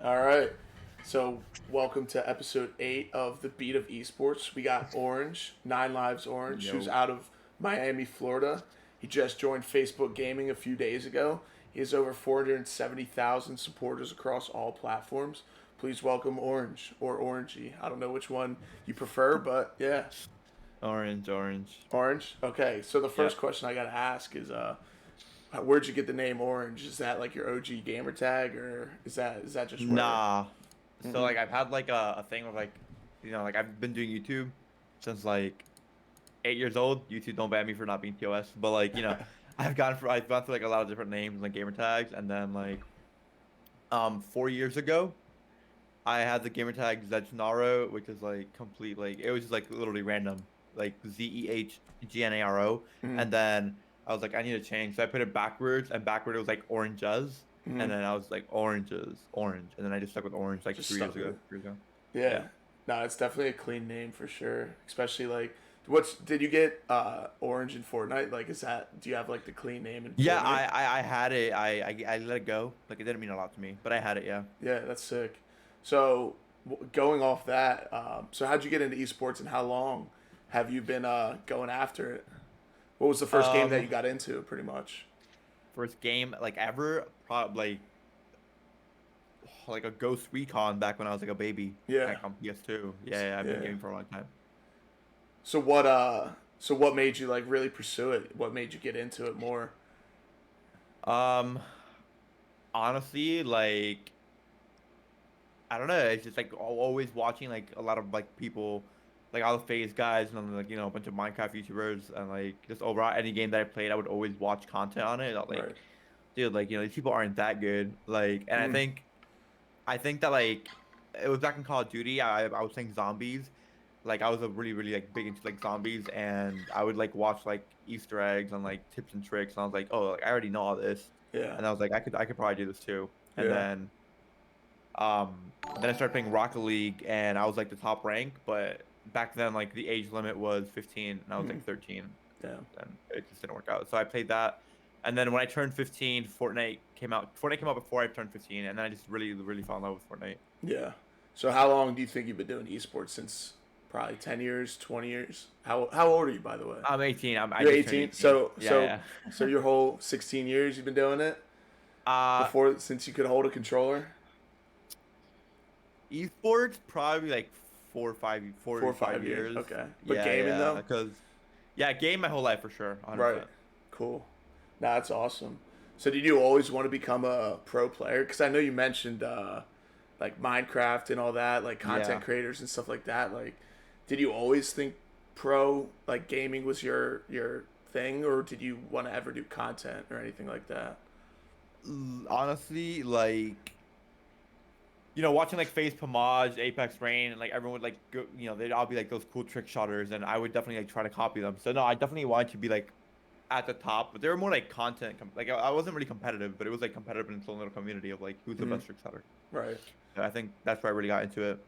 All right. So, welcome to episode 8 of the Beat of Esports. We got Orange, Nine Lives Orange, who's Yo. out of Miami, Florida. He just joined Facebook Gaming a few days ago. He has over 470,000 supporters across all platforms. Please welcome Orange or Orangey. I don't know which one you prefer, but yeah, Orange, orange. Orange. Okay, so the first Yep. question I got to ask is where'd you get the name Orange? Is that like your OG gamer tag or is that just where? Nah. So Mm-hmm. like I've had like a thing with like like I've been doing YouTube since like 8 years old. YouTube don't ban me for not being TOS. But like, I've gone through like a lot of different names and like gamer tags, and then like 4 years ago I had the gamer tag Zedgenaro, which is like complete like it was just like literally random. Like ZEHGNARO. Mm-hmm. And then I was like, I need to change. So I put it backwards, and backward it was like oranges. Mm-hmm. And then I was like oranges, orange. And then I just stuck with orange like Just 3 years stuck with ago. it. 3 years ago. Yeah. Yeah. No, it's definitely a clean name for sure. Especially like what's did you get Orange in Fortnite? Like is that do you have like the clean name in Yeah, Fortnite? I had it. I let it go. Like it didn't mean a lot to me, but I had it, yeah. Yeah, that's sick. So going off that, so how'd you get into esports and how long have you been going after it? What was the first game that Um you got into pretty much? First game like ever, probably like a Ghost Recon back when I was like a baby. Yeah. Like on PS2. Yeah, I've been Yeah. gaming for a long time. So what made you like really pursue it? What made you get into it more? Um Honestly, like I don't know. It's just like always watching like a lot of like people, like all the FaZe guys and then, like a bunch of Minecraft YouTubers, and like just overall any game that I played, I would always watch content on it. Right. Like, dude, like these people aren't that good. Like, and Mm. I think that like it was back in Call of Duty. I was playing zombies. Like I was a really like big into like zombies, and I would like watch like Easter eggs and like tips and tricks. And I was like, oh, like I already know all this, Yeah. and I was like, I could probably do this too. And Yeah. then I started playing Rocket League, and I was like the top rank, but back then like the age limit was 15, and I was Mm. like 13, Yeah. and it just didn't work out. So I played that, and then when I turned 15, Fortnite came out. Fortnite came out before I turned 15, and then I just really fell in love with Fortnite. Yeah. So how long do you think you've been doing esports since? Probably 10 years, 20 years. How old are you by the way? I'm 18. I You're just turned 18. 18. So Yeah, so so your whole 16 years you've been doing it yeah. before since you could hold a controller? Esports probably like 4 or 5, 4 4 or or 5 5 years. years. Okay. But Yeah, gaming yeah. though? Because yeah, game my whole life for sure, Right. 100%. Cool. Nah, that's awesome. So did you always want to become a pro player? Cuz I know you mentioned like Minecraft and all that, like content Yeah. creators and stuff like that. Like did you always think pro like gaming was your thing or did you want to ever do content or anything like that? Honestly, like watching like FaZe Pomage, Apex Rain, and like everyone would like go, they'd all be like those cool trick shotters, and I would definitely like try to copy them. So no, I definitely wanted to be like at the top, but they were more like content. Like I wasn't really competitive, but it was like competitive in its own little community of like who's the Mhm. best trick shotter. Right. So I think that's where I really got into it.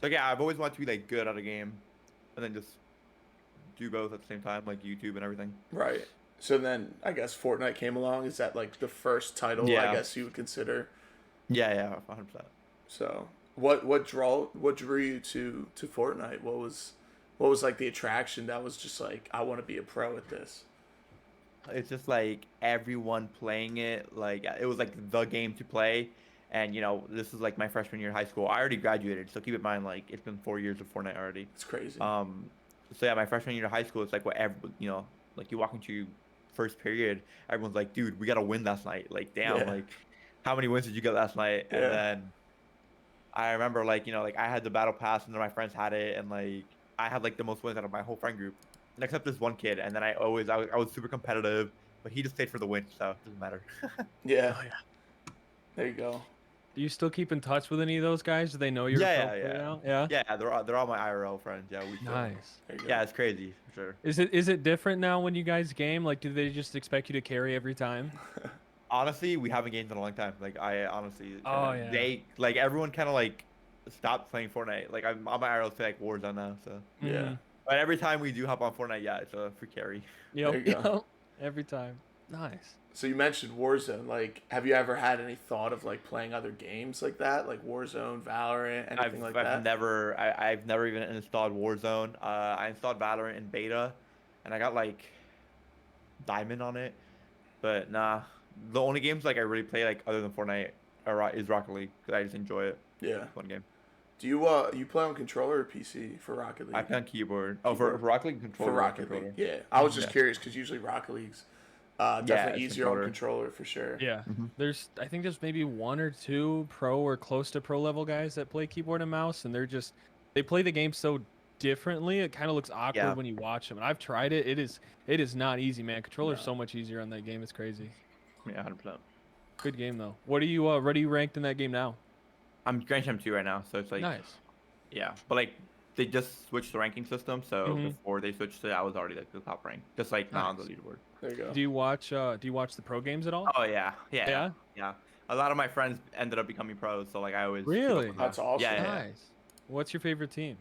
So yeah, I've always wanted to be like good at a game, and then just do both at the same time, like YouTube and everything. Right. So then I guess Fortnite came along. Is that like the first title I Yeah, guess you would consider? yeah, 100%. So what drew you to Fortnite? What was like the attraction that was just like I want to be a pro at this? It's just like everyone playing it. Like it was like the game to play. And this is like my freshman year in high school. I already graduated, so keep in mind like it's been 4 years of Fortnite already. It's crazy. Um, so yeah, my freshman year of high school, it's like like you walk into first period, everyone's like, dude, we gotta win last night. Like, damn, Yeah. like how many wins did you get last night? And Yeah. then I remember like like I had the battle pass, and then my friends had it, and like I had like the most wins out of my whole friend group, except this one kid. And then I was super competitive, but he just stayed for the win, so it doesn't matter. Yeah. Oh yeah. There you go. Do you still keep in touch with any of those guys? Do they know you're a pro Yeah, player yeah, now? Yeah. yeah. They're all my IRL friends. Yeah, we still. Nice. There you go. Yeah, it's crazy for sure. Is it different now when you guys game? Like, do they just expect you to carry every time? Honestly, we haven't gamed in a long time. Like I honestly, Oh yeah. they like everyone kind of like stopped playing Fortnite. Like I'm on my IRL play like Warzone now. So, Yeah. Mhm. but every time we do hop on Fortnite, yeah, it's a free carry. There Yep. you go. Yep. Every time. Nice. So you mentioned Warzone. Like, have you ever had any thought of like playing other games like that, like Warzone, Valorant, anything like that? I've never even installed Warzone. I installed Valorant in beta, and I got like Diamond on it. But nah, the only games like I really play like other than Fortnite is Rocket League because I just enjoy it. Yeah. Fun game. Do you play on controller or PC for Rocket I League? play on keyboard. Oh, for Keyboard. Rocket League For controller. Rocket League, yeah. I was just Yeah. curious because usually Rocket League's Yeah, definitely it's easier on controller. controller for sure. Yeah. Mhm. I think there's maybe one or two pro or close to pro level guys that play keyboard and mouse, and they play the game so differently. It kind of looks awkward Yeah. when you watch them. And I've tried it. It is not easy, man. Controller's No. so much easier on that game. It's crazy. Yeah, 100%. Good game though. What are you ranked in that game now? I'm Grand Champ 2 right now, so it's like Nice. yeah, but like they just switched the ranking system, so Mhm. before they switched it, I was already like the top rank, just like now on the Nice. leaderboard. There you go. Do you watch the pro games at all? Oh yeah, yeah, Yeah? yeah. A lot of my friends ended up becoming pros, so like I always keep up Really? with That's them. awesome. Yeah, yeah, Nice. What's your favorite team?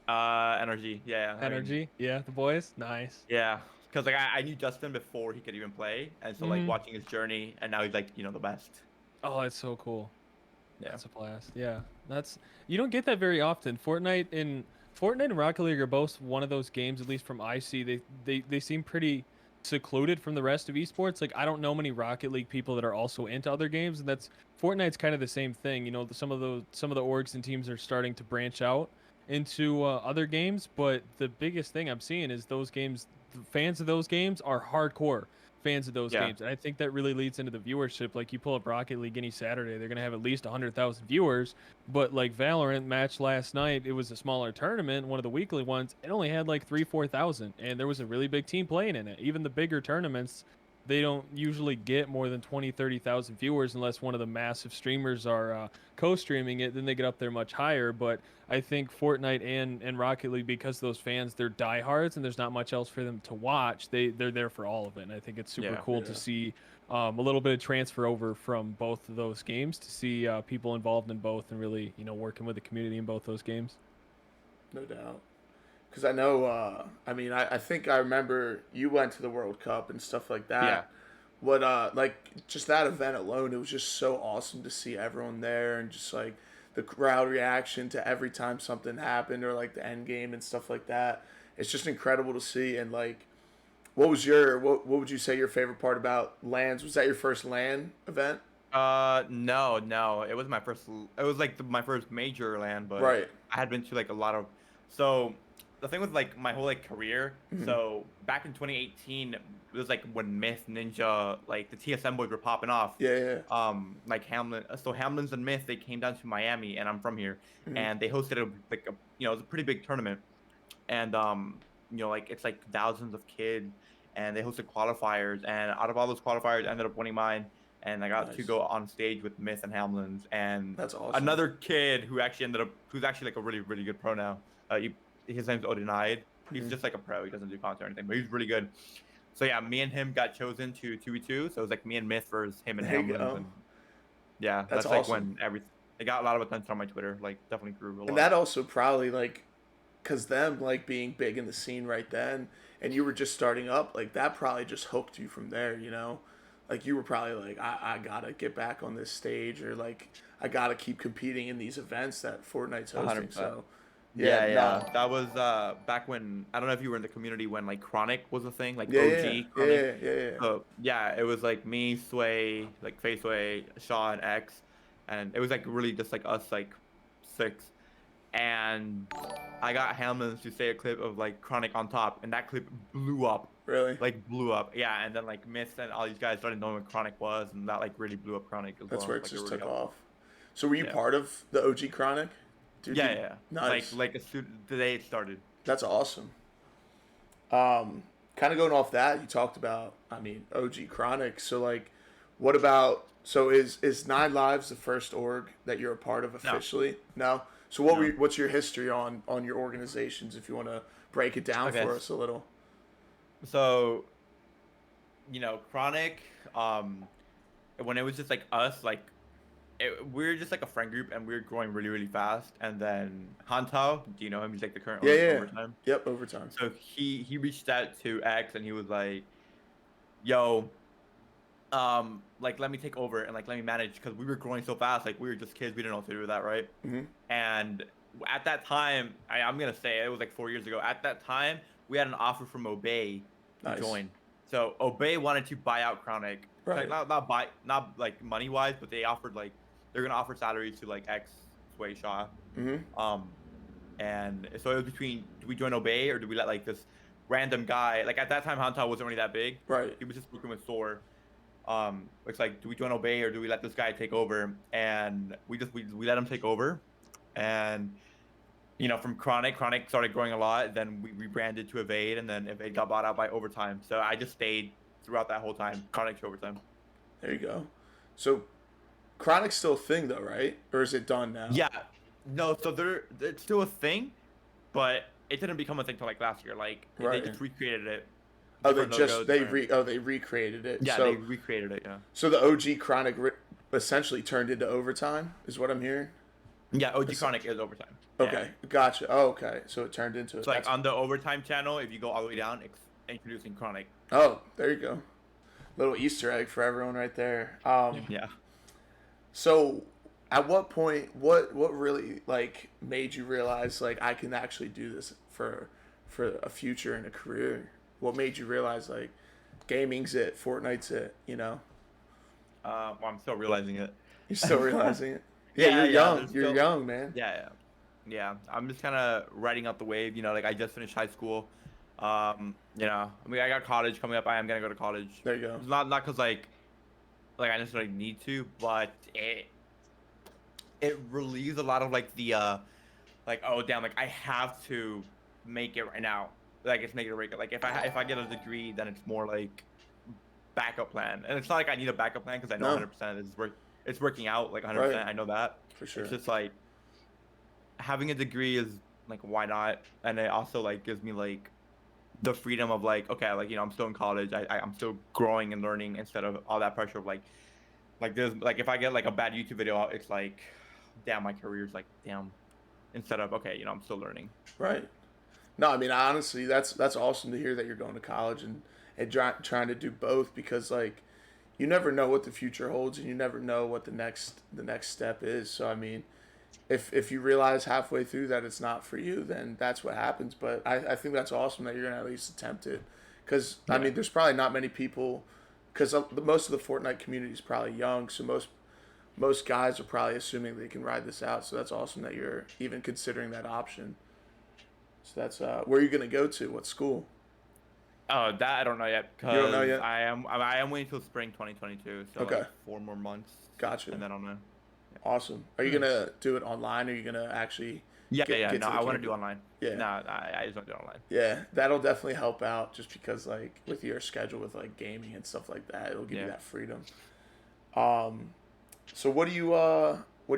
Energy. Yeah, I mean, Energy? Yeah, the boys? Nice. yeah, because like I knew Justin before he could even play, and so like Mhm. watching his journey, and now he's like the best. Oh, that's so cool. Yeah. That's a blast. Yeah. You don't get that very often. Fortnite and Rocket League are both one of those games, at least from I see, they seem pretty secluded from the rest of esports. Like I don't know many Rocket League people that are also into other games, and that's Fortnite's kind of the same thing. You know, some of the orgs and teams are starting to branch out into other games, but the biggest thing I'm seeing is those games, the fans of those games are hardcore fans of those Yeah. games, and I think that really leads into the viewership. Like you pull up Rocket League any Saturday, they're gonna have at least 100,000 viewers. But like Valorant match last night, it was a smaller tournament, one of the weekly ones. It only had like 3-4 thousand, and there was a really big team playing in it. Even the bigger tournaments, they don't usually get more than 20-30,000 viewers unless one of the massive streamers are co-streaming it. Then they get up there much higher. But I think Fortnite and Rocket League, because those fans, they're diehards and there's not much else for them to watch. They're there for all of it, and I think it's super Yeah. cool Yeah. to see a little bit of transfer over from both of those games, to see people involved in both and really working with the community in both those games. No doubt. Because I know, I mean, I think I remember you went to the World Cup and stuff like that. Yeah. What, like, just that event alone, it was just so awesome to see everyone there and just, like, the crowd reaction to every time something happened or, like, the end game and stuff like that. It's just incredible to see. And, like, what would you say your favorite part about LANs? Was that your first LAN event? No, it was my first. It was like my first major land, but Right. I had been to like a lot of. So the thing with like my whole like career. Mhm. So back in 2018, it was like when Myth, Ninja, like the TSM boys were popping off. Yeah, yeah. Like Hamlin. So Hamlin's and Myth, they came down to Miami, and I'm from here, Mhm. and they hosted it was a pretty big tournament, and like it's like thousands of kids, and they hosted qualifiers, and out of all those qualifiers, I ended up winning mine. And I got to Nice. go on stage with Myth and Hamlin's and That's awesome. another kid who actually who's actually like a really, really good pro now. His name's Odinide. He's Mhm. just like a pro. He doesn't do content or anything, but he's really good. So yeah, me and him got chosen to 2v2. So it was like me and Myth versus him and There you Hamlin's. go. And yeah, That's that's like awesome. when everything. It got a lot of attention on my Twitter. Like definitely grew a lot. And that also probably like, cause them like being big in the scene right then, and you were just starting up, like that probably just hooked you from there. You know, like you were probably like, I gotta get back on this stage, or like I gotta keep competing in these events that Fortnite's hosting. 100%. So Yeah, no. that was back when I don't know if you were in the community when like Chronic was a thing, like Yeah, OG yeah, Chronic. yeah. So yeah, it was like me, Sway, like Faceway, Shaw, and X, and it was like really just like us like six. And I got Hamlin to say a clip of like Chronic on top, and that clip blew up, Really? like blew up. Yeah, and then like Myth and all these guys started knowing what Chronic was, and that like really blew up Chronic as That's well. where it Like, just really took helped. off. So were you Yeah. part of the OG Chronic? Dude, Yeah, yeah. Nice. Like as soon the day it started. That's awesome. Kind of going off that, you talked about, I mean, OG Chronic. So like, what about? So is Nine Lives the first org that you're a part of officially? No. So No. what's your history on your organizations? If you want to break it down Okay. for us a little. So, Chronic, when it was just like us, like we were just like a friend group, and we were growing really, really fast. And then Hantao, do you know him? He's like the current owner of Yeah. Overtime. Yep. Overtime. So he reached out to X, and he was like, yo, like let me take over and like let me manage because we were growing so fast. Like we were just kids, we didn't know what to do with that, right? Mm-hmm. And at that time, I'm gonna say it was like 4 years ago. At that time, we had an offer from Obey to Nice. join. So Obey wanted to buy out Chronic. Right. Like, not like money wise, but they offered like they're gonna offer salaries to like X Sway Shaw. Mm-hmm. And so it was between, do we join Obey or do we let like this random guy, like at that time Hantal wasn't really that big. Right. He was just working with Thor. It's like, do we join Obey or do we let this guy take over? And we let him take over. And you know, from Chronic started growing a lot. Then we rebranded to Evade, and then Evade got bought out by Overtime. So I just stayed throughout that whole time. Chronic to Overtime. There you go. So Chronic's still a thing though, right? Or is it done now? Yeah. No, so it's still a thing, but it didn't become a thing till like last year. Like Right. they just recreated it. Oh, Different they just logos, they different- they recreated it. Yeah, So they recreated it. Yeah. so the OG Chronic essentially turned into Overtime, is what I'm hearing. Yeah, OG Chronic is Overtime. Okay, gotcha. Oh, okay, so it turned into it. So like on the Overtime channel, if you go all the way down, it's introducing Chronic. Oh, there you go. Little Easter egg for everyone right there. Yeah. So, at what point, what really like made you realize like I can actually do this for a future and a career? What made you realize like gaming's it, Fortnite's it? You know, Well, I'm still realizing it. you're still realizing it. Yeah, you're young. You're still- young, man. Yeah. I'm just kind of riding out the wave. You know, like I just finished high school. You know, I mean, I got college coming up. I am gonna go to college. There you go. It's not because like I necessarily need to, but it relieves a lot of like the like, oh damn, like I have to make it right now. Like it's make it or break it. Like if I get a degree, then it's more like backup plan. And it's not like I need a backup plan because I know No. 100% it's working out like 100%. Right. I know that. For sure. It's just like having a degree is like, why not? And it also like gives me like the freedom of like, okay, like, you know, I'm still in college. I'm still growing and learning instead of all that pressure of like there's like, if I get like a bad YouTube video, it's like, damn, my career's like, damn, instead of, okay, you know, I'm still learning. Right. No, I mean honestly, that's awesome to hear that you're going to college and trying to do both, because like you never know what the future holds and you never know what the next step is. So I mean, if you realize halfway through that it's not for you, then that's what happens. But I think that's awesome that you're gonna at least attempt it, because I mean there's probably not many people, because most of the Fortnite community is probably young, so most guys are probably assuming they can ride this out. So that's awesome that you're even considering that option. So that's where are you gonna go to? What school? Oh, that I don't know yet. You don't know yet? I am waiting till spring 2022. So Okay. like 4 more months. Gotcha. And then I'll know. Awesome. Are you gonna do it online, or are you gonna actually? Yeah. Get No, to the I want to campus? do online. Yeah. No, I just want to do it online. Yeah, that'll definitely help out, just because like with your schedule with like gaming and stuff like that, it'll give you that freedom. So what do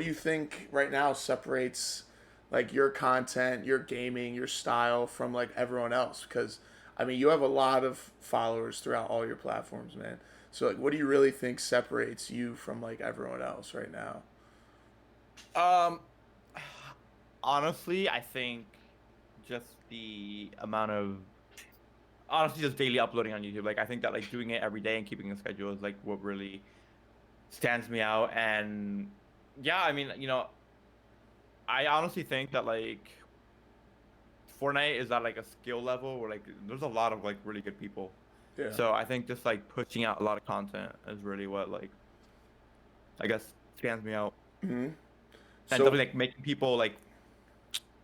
you think right now separates like your content, your gaming, your style from like everyone else? Because I mean, you have a lot of followers throughout all your platforms, man. So like, what do you really think separates you from like everyone else right now? Honestly, I think just the amount of just daily uploading on YouTube. Like I think that like doing it every day and keeping a schedule is like what really stands me out. And yeah, I mean, you know, I honestly think that like Fortnite is at like a skill level where like there's a lot of like really good people. Yeah. So I think just like pushing out a lot of content is really what like I guess stands me out. Mm-hmm. And So definitely like making people like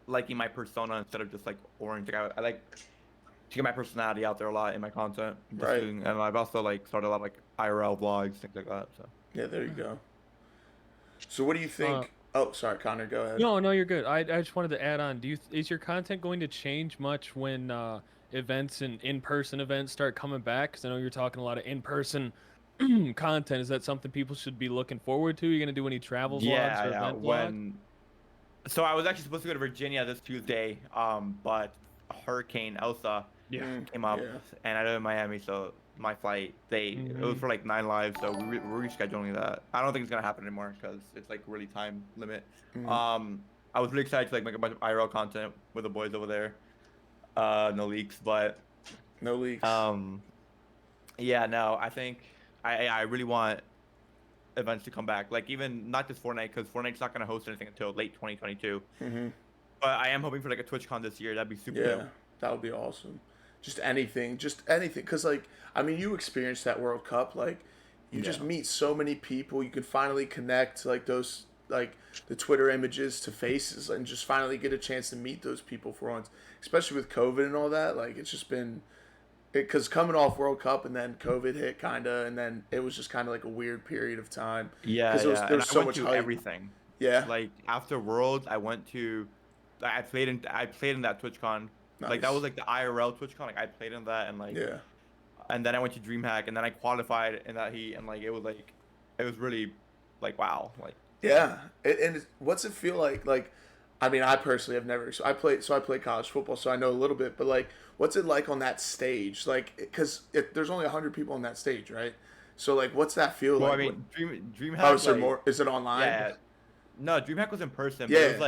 liking my persona instead of just like orange. Like I like to get my personality out there a lot in my content. Right. And I've also like started a lot of like IRL vlogs, things like that. So yeah, there you go. So what do you think? Oh, sorry, Connor, go ahead. No, you're good. I just wanted to add on. Is your content going to change much when events and in-person events start coming back? Because I know you're talking a lot of in-person content. Is that something people should be looking forward to? Are you going to do any travel vlogs or event vlogs? So I was actually supposed to go to Virginia this Tuesday, but Hurricane Elsa came up, and I live in Miami, so my flight it was for like 9 lives, so we're rescheduling that. I don't think it's gonna happen anymore because it's like really time limit. I was really excited to like make a bunch of IRL content with the boys over there. No leaks, but no leaks. Yeah, no, I think I really want events to come back. Like even not just Fortnite, because Fortnite's not gonna host anything until late 2022. Mm-hmm. But I am hoping for like a TwitchCon this year. That'd be super Yeah, dope. that would be awesome. Just anything. Cause like, I mean, you experienced that World Cup. Like, you just Yeah. meet so many people. You can finally connect like those like the Twitter images to faces, and just finally get a chance to meet those people for once. Especially with COVID and all that. Like, it's just been because coming off World Cup and then COVID hit, kinda, and then it was just kind of like a weird period of time Yeah, because yeah. there And was I so went much to hype. everything. Yeah, Like after Worlds, I went to I played in that TwitchCon. Like that nice. was like the IRL TwitchCon. Like I played in that Yeah. and then I went to DreamHack and then I qualified in that heat and like it was really like wow. Like yeah. Yeah, what's it feel like? Like, I mean, I personally have never. So I play college football, so I know a little bit. But like, what's it like on that stage? Like, because there's only 100 people on that stage, right? So like, what's that feel Well, I like? What? mean, Oh, DreamHack, is there like, more? Is it online? yeah, no, DreamHack was in person, but it was Yeah.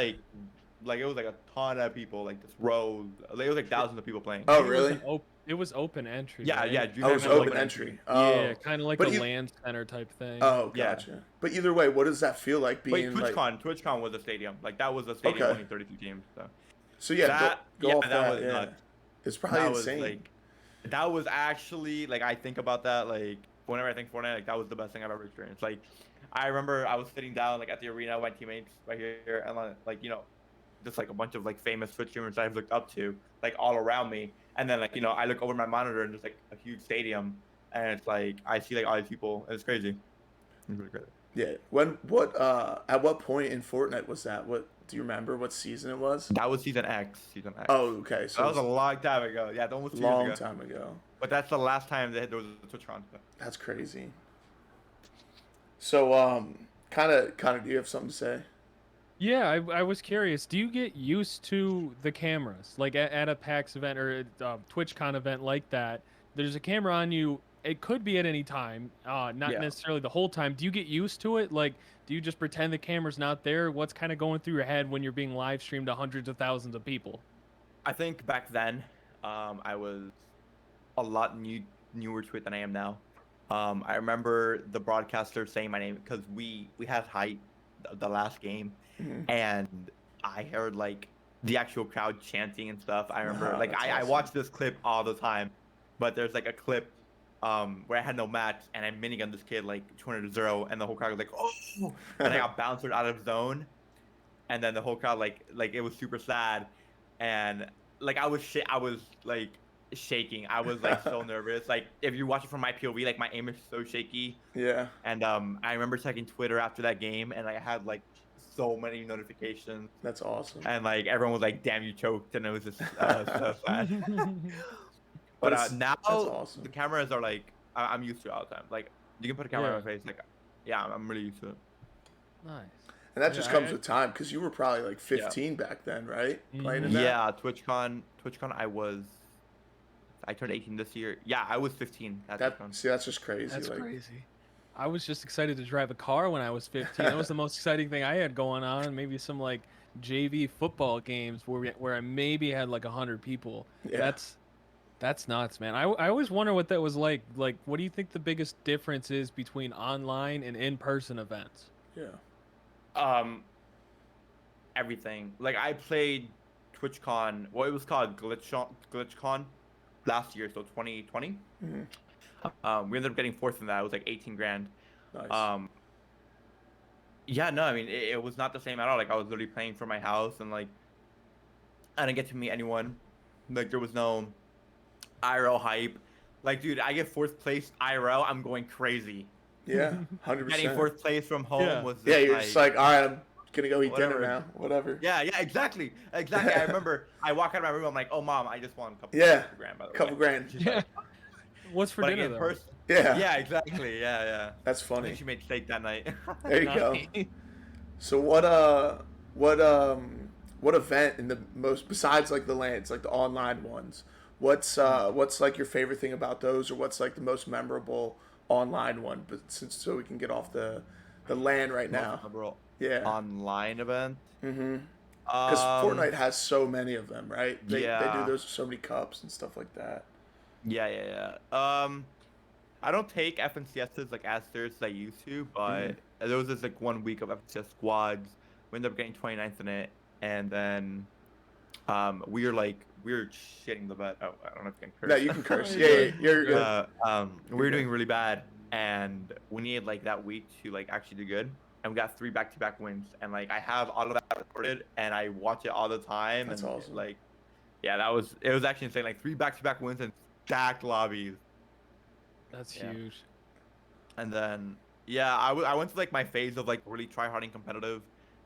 like it was like a ton of people, like this rows, like, it was like thousands of people playing. I Oh, think really? it was open entry, Yeah, yeah, right? Oh, DreamHack it's was Kind of like open open entry. entry. yeah, Oh, kind of like a but you. land center type thing. Oh, Yeah, gotcha. But either way, what does that feel like wait, being like? TwitchCon was a stadium, like that was a stadium Okay. only 32 teams. So So yeah, yeah, go off that that. was Yeah, nuts. it's probably That was insane. like, that was actually like I think about that like whenever I think Fortnite, like that was the best thing I've ever experienced. Like, I remember I was sitting down like at the arena with my teammates right here, and like just like a bunch of like famous Twitch streamers I've looked up to, like all around me, and then like I look over my monitor and there's like a huge stadium, and it's like I see like all these people, and it's crazy. It's really crazy. Yeah. At what point in Fortnite was that? What do you remember? What season it was? That was season X, season X. Oh, okay. That So was a it's long time ago. Yeah, almost a 2 years long ago. time ago. But that's the last time there was a TwitchCon. That's crazy. So kind of do you have something to say? Yeah, I was curious. Do you get used to the cameras? Like at a PAX event or a TwitchCon event like that, there's a camera on you. It could be at any time, not Yeah. necessarily the whole time. Do you get used to it? Like, do you just pretend the camera's not there? What's kind of going through your head when you're being live streamed to hundreds of thousands of people? I think back then, I was a lot newer to it than I am now. I remember the broadcaster saying my name because we had hype the last game, Mhm. and I heard like the actual crowd chanting and stuff. I remember Wow, like that's I awesome. watch this clip all the time, but there's like a clip where I had no match and I minigun this kid like 200-0, and the whole crowd was like, oh, and I got bounced out of zone, and then the whole crowd like it was super sad, and like I was like shaking. I was like so nervous. Like if you watch it from my POV, like my aim is so shaky. Yeah. And I remember checking Twitter after that game, and I had like so many notifications, That's awesome. and like everyone was like, "Damn, you choked," and it was just so sad. But But it's now that's awesome. the cameras are like I'm used to it all the time. Like you can put a camera Yeah. on my face, like yeah, I'm really used to it. Nice. And that just Yeah, comes with time because you were probably like Yeah. 15 back then, right? Playing in Mhm. that. Yeah, TwitchCon, I turned 18 this year. Yeah, I was 15 at TwitchCon. That's just crazy. That's like, crazy. I was just excited to drive a car when I was 15. That was the most exciting thing I had going on. Maybe some like JV football games where I maybe had like 100 people. Yeah. That's nuts, man. I always wonder what that was like. Like, what do you think the biggest difference is between online and in-person events? Yeah. Um, everything. Like I played TwitchCon. Well, it was called GlitchCon last year, so 2020. Hmm. We ended up getting fourth in that. It was like 18 grand. Nice. Yeah, no, I mean it was not the same at all. Like I was literally playing from my house, and like I didn't get to meet anyone. Like there was no IRL hype. Like dude, I get fourth place IRL, I'm going crazy. Yeah. Getting 100%. fourth place from home Yeah. was just Yeah, you're just like, all right, I'm gonna go eat dinner whatever. now. Whatever. Yeah, exactly. I remember I walk out of my room, I'm like, oh mom, I just won a couple Yeah. grand by the Couple way. grand. She's Yeah. like, What's for but dinner in though? person. Yeah. Yeah, exactly. Yeah. That's I think funny. she made steak that night. There you go. Nice. So what event in the most besides like the lands, like the online ones? What's like your favorite thing about those, or what's like the most memorable online one? But so we can get off the land right now. Memorable Yeah. online event. Mm-hmm. Because Um, Fortnite has so many of them, right? They do yeah. those so many cups and stuff like that. Yeah. I don't take FNCSs like as serious as I used to, but there was this like 1 week of FNCS squads. We ended up getting 29th in it, and then we were shitting the bed. Oh, I don't know if you can curse. No, you can curse. Oh, Yeah, yeah. yeah, you're good. We were doing really bad, and we needed like that week to like actually do good, and we got 3 back-to-back wins, and like I have all of that recorded, and I watch it all the time. That's and awesome. like, yeah, it was actually insane. Like 3 back-to-back wins and stacked lobbies. That's Yeah. huge. And then yeah, I went to like my phase of like really try-harding competitive.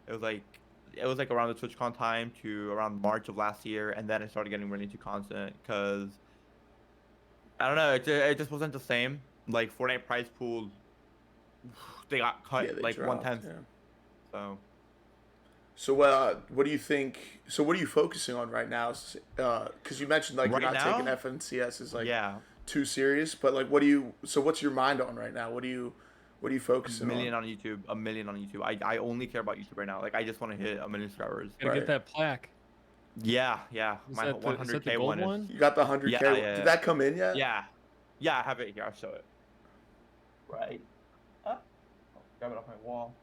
It was like around the TwitchCon time to around March of last year, and then I started getting really into content because I don't know, it just wasn't the same. Like Fortnite prize pools, they got cut Yeah, they like dropped, 1/10. yeah. So So, what do you think? So, what are you focusing on right now? Because you mentioned like Right you're not now? taking FNCS as like yeah, too serious, but like, what do you? So, what's your mind on right now? What are you a focusing million on? on YouTube, a million on YouTube. I only care about YouTube right now. Like I just want to hit 1 million subscribers. Gotta Right. get that plaque. Yeah, Is my that is that the 100K gold one is. one? You got the 100K. Yeah, yeah, Did yeah. that come in yet? Yeah, I have it here. I'll show it. Right. Oh, grab it off my wall.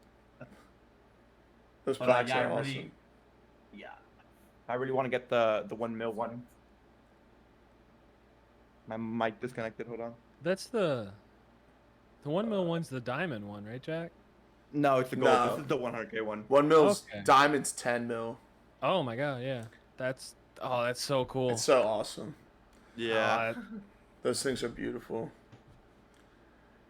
Those But, plaques yeah, are awesome. Yeah. I really want to get the 1 mil one. My mic disconnected. Hold on. That's the 1 mil one's the diamond one, right, Jack? No, it's the gold. No. This is the 100K one. 1 mil's Okay. diamond's 10 mil. Oh my god, yeah. That's so cool. It's so awesome. Yeah. Those things are beautiful.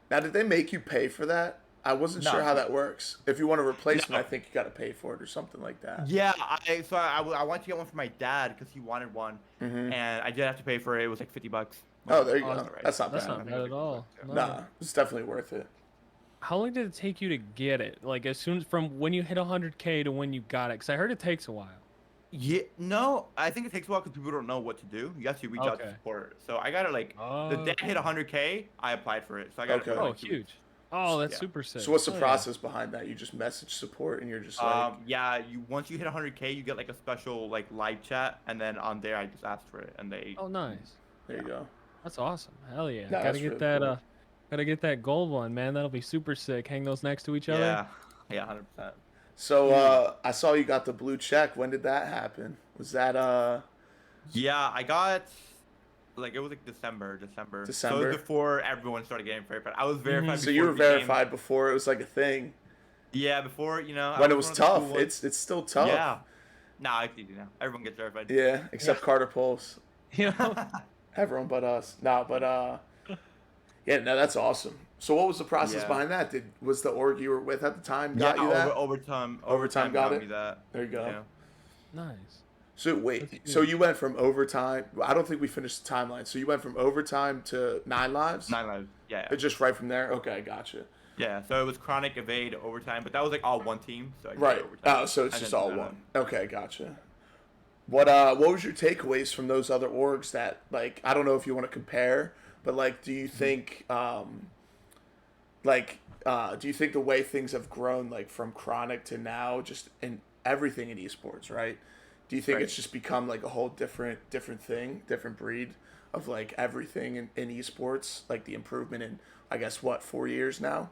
Now, did they make you pay for that? I wasn't No. sure how that works. If you want a replacement, No. I think you got to pay for it or something like that. Yeah, I wanted to get one for my dad because he wanted one, Mm-hmm. and I did have to pay for it. It was like $50. Oh, there you Oh, go. alright. That's not That's bad. not bad at all. No. Nah, it's definitely worth it. How long did it take you to get it? Like as soon as from when you hit 100K to when you got it? Because I heard it takes a while. Yeah, no, I think it takes a while because people don't know what to do. You have to reach out to Okay. support. So I got it like Oh, the day I hit 100K, I applied for it. So I got Okay. it for oh like 2 weeks. huge. Oh, that's Yeah. super sick. So what's the Oh, yeah. process behind that? You just message support and you're just like, Yeah, once you hit 100K, you get like a special like live chat, and then on there I just asked for it, and they. Oh, nice. there you go. That's awesome. Hell yeah. Yeah, Gotta that's get really that cool. gotta get that gold one, man. That'll be super sick. Hang those next to each other. Yeah, 100%. So I saw you got the blue check. When did that happen? Was that Yeah, I got like it was like December. So it December? was before everyone started getting verified. I was verified. so you were before it became- verified before it was like a thing? Yeah, before I When it was one of the cool tough. ones. It's still tough. Yeah. Nah, it's easy now. Everyone gets verified. Yeah, except CarterPulse. You know? Everyone but us. No, but yeah, no, that's awesome. So what was the process Yeah. behind that? Was the org you were with at the time got you that? overtime. Overtime got it? me that. There you go. Yeah. Nice. So That's wait, huge. so you went from overtime. I don't think we finished the timeline. So you went from overtime to 9 lives. 9 lives. Yeah. Just right from there. Okay, gotcha. Yeah. So it was chronic, evade, overtime, but that was like all one team. So I did Right. Overtime. Oh, so it's And just then all 9 one. Okay, gotcha. What was your takeaways from those other orgs that like I don't know if you want to compare, but like do you think do you think the way things have grown like from chronic to now just in everything in esports, right? Do you think Right. it's just become like a whole different thing, different breed of like everything in esports, like the improvement in I guess what 4 years now?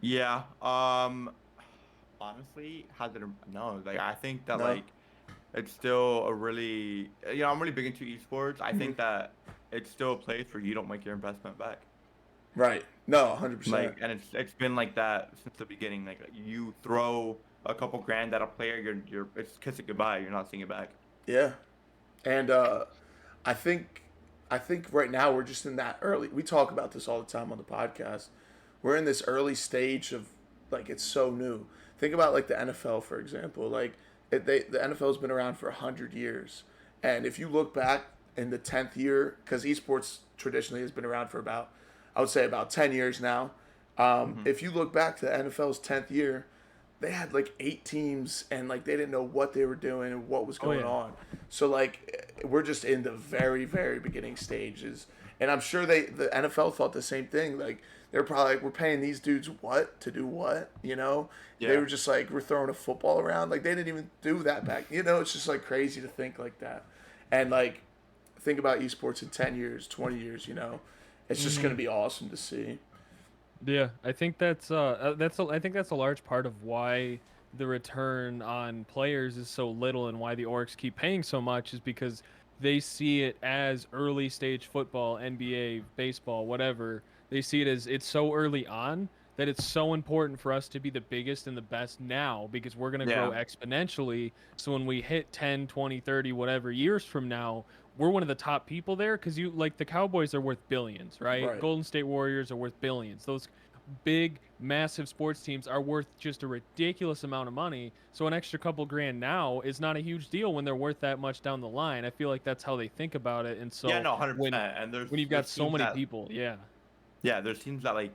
Yeah. Honestly, no. Like I think that No? like it's still a really I'm really big into esports. I think that it's still a place where you don't make your investment back. Right. No, 100%. Like, and it's been like that since the beginning. Like you throw a couple grand at a player, it's kiss it goodbye. You're not seeing it back. Yeah, and I think right now we're just in that early. We talk about this all the time on the podcast. We're in this early stage of like it's so new. Think about like the NFL for example. Like the NFL's been around for 100 years, and if you look back in the 10th year, because esports traditionally has been around for about I would say about 10 years now. If you look back to the NFL's 10th year, they had like 8 teams and like they didn't know what they were doing and what was going yeah. on. So like we're just in the very very beginning stages, and I'm sure the NFL thought the same thing. Like they're probably like we're paying these dudes what to do what, you know? They Yeah. were just like we're throwing a football around. Like they didn't even do that back. You know, it's just like crazy to think like that. And like think about esports in 10 years, 20 years, you know. It's just going to be awesome to see. Yeah, I think I think that's a large part of why the return on players is so little and why the orgs keep paying so much is because they see it as early stage football, NBA, baseball, whatever. They see it as it's so early on that it's so important for us to be the biggest and the best now because we're going to grow Yeah. exponentially. So when we hit 10, 20, 30, whatever years from now, we're one of the top people there because you like the Cowboys are worth billions, right? Right. Golden State Warriors are worth billions. Those big, massive sports teams are worth just a ridiculous amount of money. So an extra couple grand now is not a huge deal when they're worth that much down the line. I feel like that's how they think about it. And Yeah, so no, 100%. when And when you've got there's so teams many that people, yeah. yeah, there's teams that like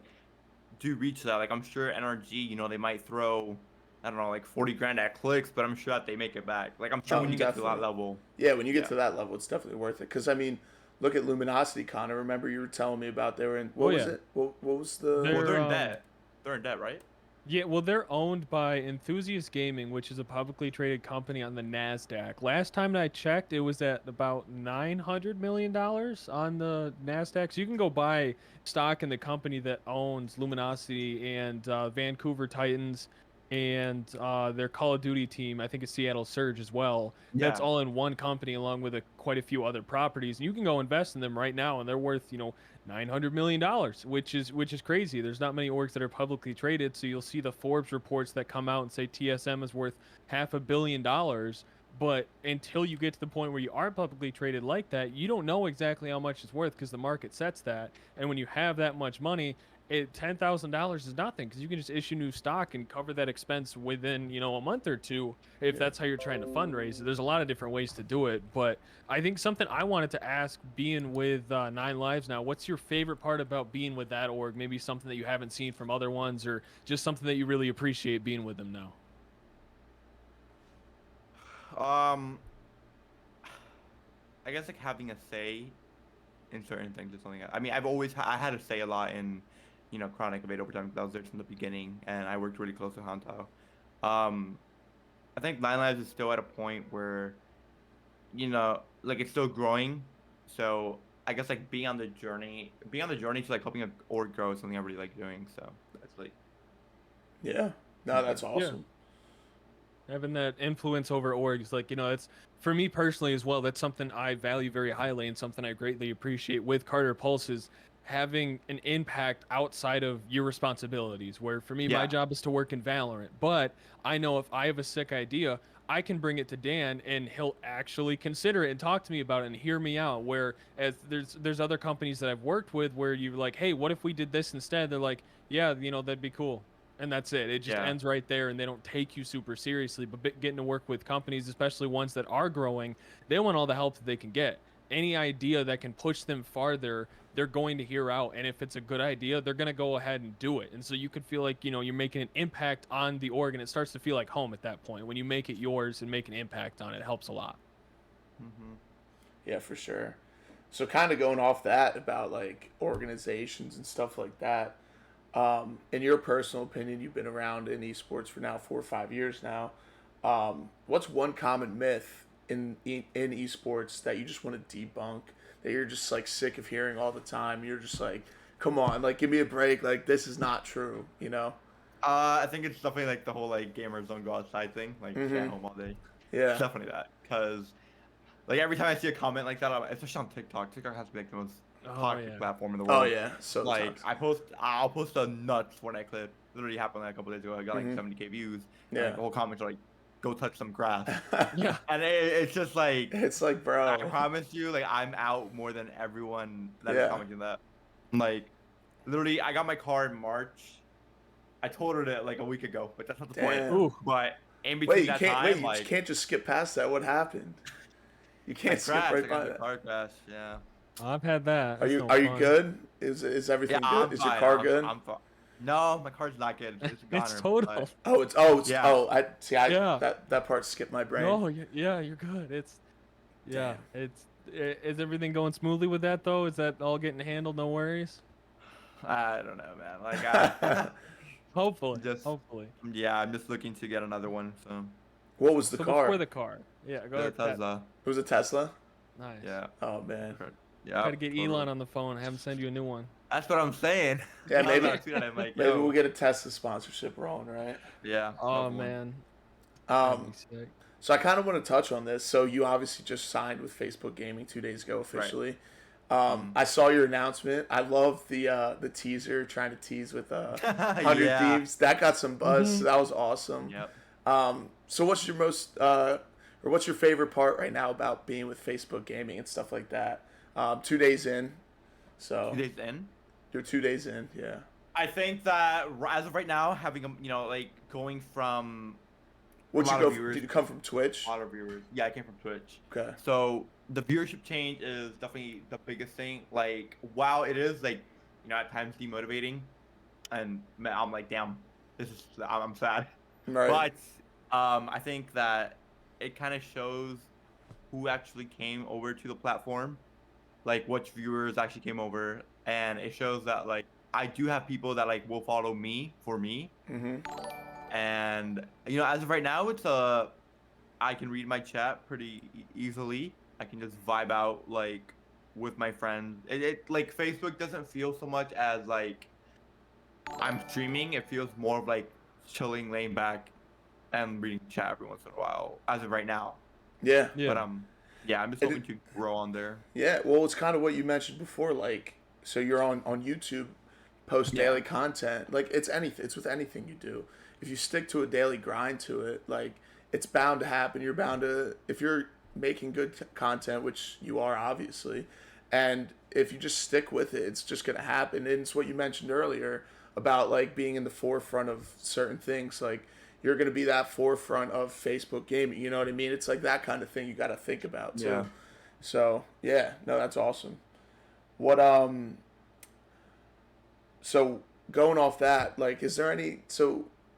do reach that. Like I'm sure NRG, they might throw, I don't know, like 40 grand at clicks, but I'm sure that they make it back. Like I'm sure Oh, when you get to that definitely. level, Yeah, when you get yeah, to that level, it's definitely worth it. Because, I mean, look at Luminosity, Connor. Remember you were telling me about they were in, Oh what was yeah. it? What was the. well They're they're in debt. They're in debt, right? Yeah, well, they're owned by Enthusiast Gaming, which is a publicly traded company on the Nasdaq. Last time that I checked, it was at about $900 million on the Nasdaq. So you can go buy stock in the company that owns Luminosity and Vancouver Titans and their Call of Duty team. I think it's Seattle Surge as well. That's Yeah. all in one company, along with quite a few other properties. And you can go invest in them right now, and they're worth $900 million, which is crazy. There's not many orgs that are publicly traded, so you'll see the Forbes reports that come out and say TSM is worth $500 million. But until you get to the point where you are publicly traded like that, you don't know exactly how much it's worth because the market sets that. And when you have that much money, $10,000 is nothing because you can just issue new stock and cover that expense within a month or two if that's how you're trying to fundraise. There's a lot of different ways to do it, but I think something I wanted to ask, being with Nine Lives now, what's your favorite part about being with that org? Maybe something that you haven't seen from other ones, or just something that you really appreciate being with them now. Um, I guess like having a say in certain things is something. I mean, I had a say a lot in, Chronic Evade Overtime because I was there from the beginning and I worked really close with Hanto. Um, I think Nine Lives is still at a point where, like it's still growing. So I guess like being on the journey to like helping an org grow is something I really like doing. So that's like, Yeah. No, that's Yeah. awesome. Having that influence over orgs, like, it's for me personally as well. That's something I value very highly and something I greatly appreciate with CarterPulse is having an impact outside of your responsibilities. Where for me, my yeah, job is to work in Valorant, but I know if I have a sick idea, I can bring it to Dan and he'll actually consider it and talk to me about it and hear me out. Where as there's other companies that I've worked with where you're like, hey, what if we did this instead? They're like, yeah, that'd be cool, and that's it. It just yeah. ends right there, and they don't take you super seriously. But getting to work with companies, especially ones that are growing, they want all the help that they can get. Any idea that can push them farther, they're going to hear out. And if it's a good idea, they're going to go ahead and do it. And so you could feel like, you're making an impact on the org, and it starts to feel like home at that point. When you make it yours and make an impact on it, it helps a lot. hmm Yeah, for sure. So, kind of going off that about like organizations and stuff like that. In your personal opinion, you've been around in esports for now 4 or 5 years now. What's one common myth in esports that you just want to debunk? That you're just like sick of hearing all the time. You're just like, come on, like give me a break. Like this is not true. You know? I think it's definitely like the whole like gamers don't go outside thing, like stay at Mm-hmm. home all day. It's Yeah. definitely that, cause like every time I see a comment like that, especially on TikTok, TikTok has to be like the most Oh toxic yeah. platform in the Oh world. yeah. So Like toxic. I'll post a nuts Fortnite clip. Literally happened like a couple days ago. I got like Mm-hmm. 70K views, and like Yeah. the whole comments are like, "Go touch some grass," Yeah. and it's just like It's like, I bro. promise you, like I'm out more than everyone that is Yeah. commenting that. Like literally, I got my car in March. I told her that like a week ago, but that's not the point. Damn. Ooh. But in Wait, between you that can't. Wait, time, you like can't just skip past that. What happened? You I can't skip crashed. right I got by in the that. car crash. Yeah. I've had that. Are That's you no are you fun. good? Is Yeah, everything good? I'm Is your fine. car good? I'm fine. No, my car's not good. It's a It's goner, total. but yeah. I see. I Yeah. that part skipped my brain. No, yeah, you're good. Yeah, Damn. is everything going smoothly with that though? Is that all getting handled? No worries. I don't know, man. Like I Hopefully, just hopefully. yeah, I'm just looking to get another one. So What was the So before car? the car, yeah, go the ahead. Tesla. It was a Tesla. Nice. Yeah. Oh man. Correct. Yeah. Gotta get Elon on the phone. Have him send you a new one. That's what I'm saying. Yeah, I was maybe- about to tweet at him, like, Maybe yo. we'll get a Tesla sponsorship rolling, right? Yeah. Oh hopefully. man. That'd be Um, sick. so I kind of want to touch on this. So you obviously just signed with Facebook Gaming 2 days ago officially. I saw your announcement. I love the teaser trying to tease with 100 Yeah. Thieves. That got some buzz. Mhm. So that was awesome. Yep. So what's your most or what's your favorite part right now about being with Facebook Gaming and stuff like that? 2 days in. So 2 days in. you're 2 days in, yeah. I think that as of right now, having like going from What'd a you lot go? of viewers, Did you come from Twitch? a lot of viewers. Yeah, I came from Twitch. Okay. So the viewership change is definitely the biggest thing. Like, while it is like, at times demotivating, and I'm like, damn, I'm sad. Right. But I think that it kind of shows who actually came over to the platform, like which viewers actually came over, and it shows that like I do have people that like will follow me for me, and as of right now, I can read my chat pretty easily. I can just vibe out like with my friends. It like Facebook doesn't feel so much as like I'm streaming. It feels more of like chilling, laying back, and reading chat every once in a while. As of right now, Yeah. Yeah. but yeah, I'm just hoping to grow on there. Yeah. Well, it's kind of what you mentioned before. Like, so you're on YouTube, post Yeah. daily content. Like, it's anything. It's with anything you do. If you stick to a daily grind to it, like, it's bound to happen. You're bound to, if you're making good content, which you are obviously, and if you just stick with it, it's just gonna happen. And it's what you mentioned earlier about like being in the forefront of certain things. Like, you're gonna be that forefront of Facebook gaming. You know what I mean? It's like that kind of thing you got to think about too. Yeah. So yeah, no, that's awesome. What So going off that, like, is there any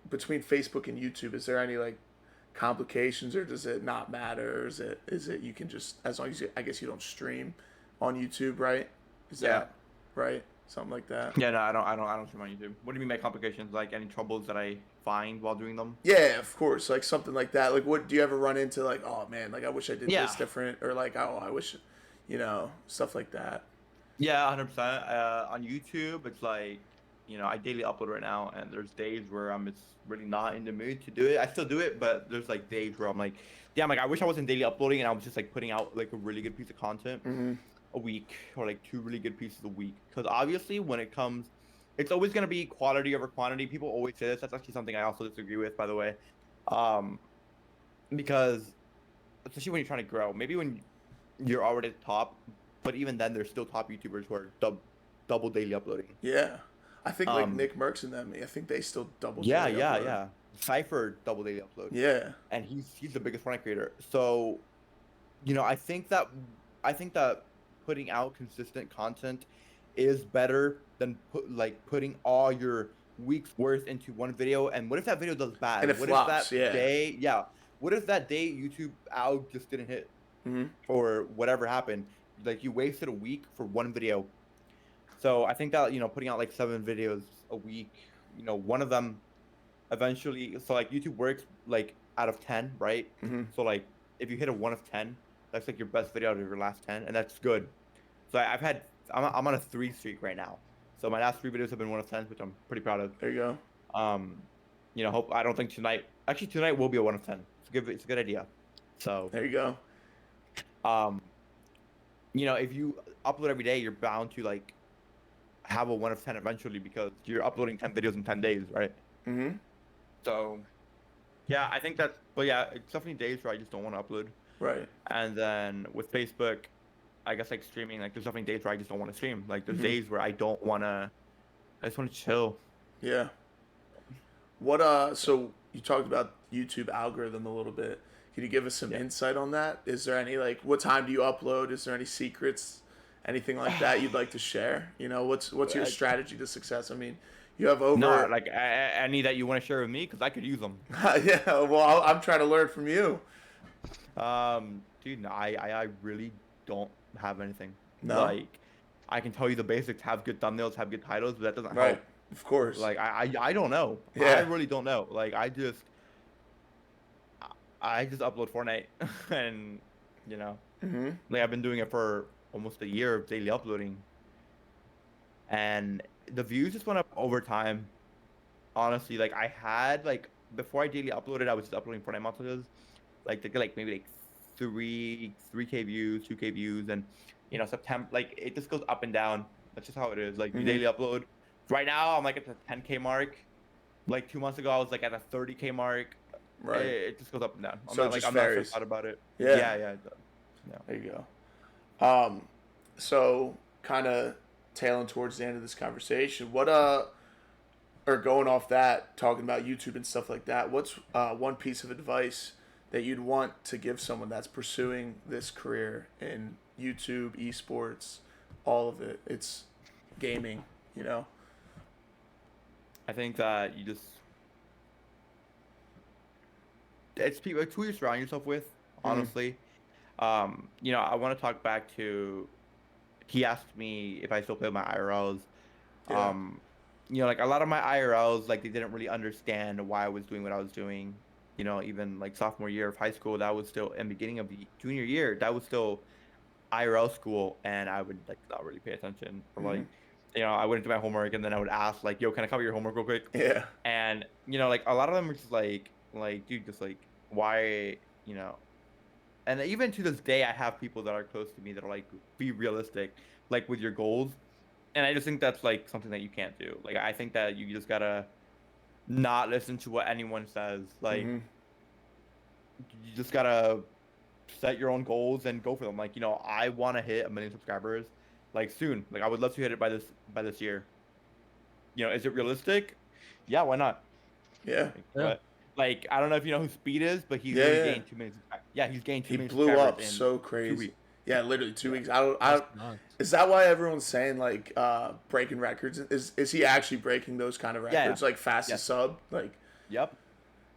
between Facebook and YouTube, is there any like complications, or does it not matter? Or is it you can just, as long as I guess you don't stream on YouTube, right? Is Yeah. that right? Something like that. Yeah, no, I don't stream on YouTube. What do you mean by complications? Like any troubles that I find while doing them? Yeah, of course, like something like that. Like, what do you ever run into? Like, oh man, like I wish I did Yeah. this different, or like, oh, I wish, stuff like that. Yeah, 100%. On YouTube, it's like, I daily upload right now, and there's days where I'm just really not in the mood to do it. I still do it, but there's like days where I'm like, damn, like I wish I wasn't daily uploading, and I was just like putting out like a really good piece of content a week, or like 2 really good pieces a week. Because obviously, when it comes, it's always gonna be quality over quantity. People always say this. That's actually something I also disagree with, by the way. Because especially when you're trying to grow, maybe when you're already at the top, but even then, there's still top YouTubers who are double daily uploading. Yeah, I think like Nick Merckx and them. I think they still double. Yeah, daily yeah, upload. yeah. Cypher double daily upload. Yeah. And he's the biggest Fortnite creator. So, I think that putting out consistent content is better than putting all your week's worth into one video. And what if that video does bad? And it what flops, if that yeah. day, what if that day YouTube alg just didn't hit, or whatever happened? Like, you wasted a week for one video. So I think that putting out like 7 videos a week, one of them eventually, so like YouTube works like out of 10, right? So like if you hit a 1 of 10, that's like your best video out of your last 10, and that's good. So I'm on a 3 streak right now. So my last 3 videos have been 1 of 10, which I'm pretty proud of. There you go. I don't think tonight will be a 1 of 10. It's a good idea. So There you go. if you upload every day, you're bound to like have a 1 of 10 eventually, because you're uploading 10 videos in 10 days, right? So yeah, I think that's, but yeah, it's definitely days where I just don't want to upload. Right. And then with Facebook, I guess like streaming, like there's definitely days where I just don't want to stream. Like there's days where I just want to chill. Yeah. What so you talked about YouTube algorithm a little bit. Can you give us some insight on that? Is there any like, what time do you upload? Is there any secrets, anything like that you'd like to share? What's your strategy to success? I mean, you have over No, like any that you want to share with me, because I could use them. Yeah, well, I'm trying to learn from you. Dude, no, I really don't have anything. No? Like, I can tell you the basics: have good thumbnails, have good titles, but that doesn't Right. help. Of course. Like I don't know. Yeah. I really don't know. Like I just upload Fortnite, and like I've been doing it for almost a year of daily uploading, and the views just went up over time. Honestly, like I had like before I daily uploaded, I was just uploading Fortnite montages, like to get like maybe like 3K views, 2K views, and September, like it just goes up and down. That's just how it is. Like you Hmm. daily upload. Right now, I'm like at the 10K mark. Like 2 months ago, I was like at a 30K mark. It, Right. it just goes up and down. So it just I'm not varies. stressed out about it. Yeah. Yeah, it does. Yeah. There you go. So kind of tailing towards the end of this conversation, what or going off that, talking about YouTube and stuff like that, what's one piece of advice that you'd want to give someone that's pursuing this career in YouTube, esports, all of it? It's gaming, you know? I think that you just it's people, it's who you surround yourself with. Hmm. Honestly, I want to talk back to. He asked me if I still play with my IRLs. Yeah. Um, like a lot of my IRLs, like they didn't really understand why I was doing what I was doing. Even like sophomore year of high school, that was still, and beginning of the junior year, that was still IRL school, and I would like not really pay attention. Or Hmm. like, I wouldn't do my homework, and then I would ask like, "Yo, can I cover your homework real quick?" Yeah. And like a lot of them were just like, dude, just like why, you know. And even to this day, I have people that are close to me that are like, be realistic, like with your goals. And I just think that's like something that you can't do. Like I think that you just gotta not listen to what anyone says. Like Hmm. you just gotta set your own goals and go for them. Like I want to hit 1 million subscribers, like soon. Like I would love to hit it by this year. Is it realistic? Yeah, why not? Yeah. Like, Yeah. but like I don't know if you know who Speed is, but he's Yeah. literally Yeah. gained 2 million. Yeah, he's gained two He million blew subscribers up in so 2 weeks. crazy. Yeah, literally two Yeah. weeks. I don't. That's nuts. Is that why everyone's saying like breaking records? Is he actually breaking those kind of Yeah. records? Like fastest Yes. sub? Like, Yep.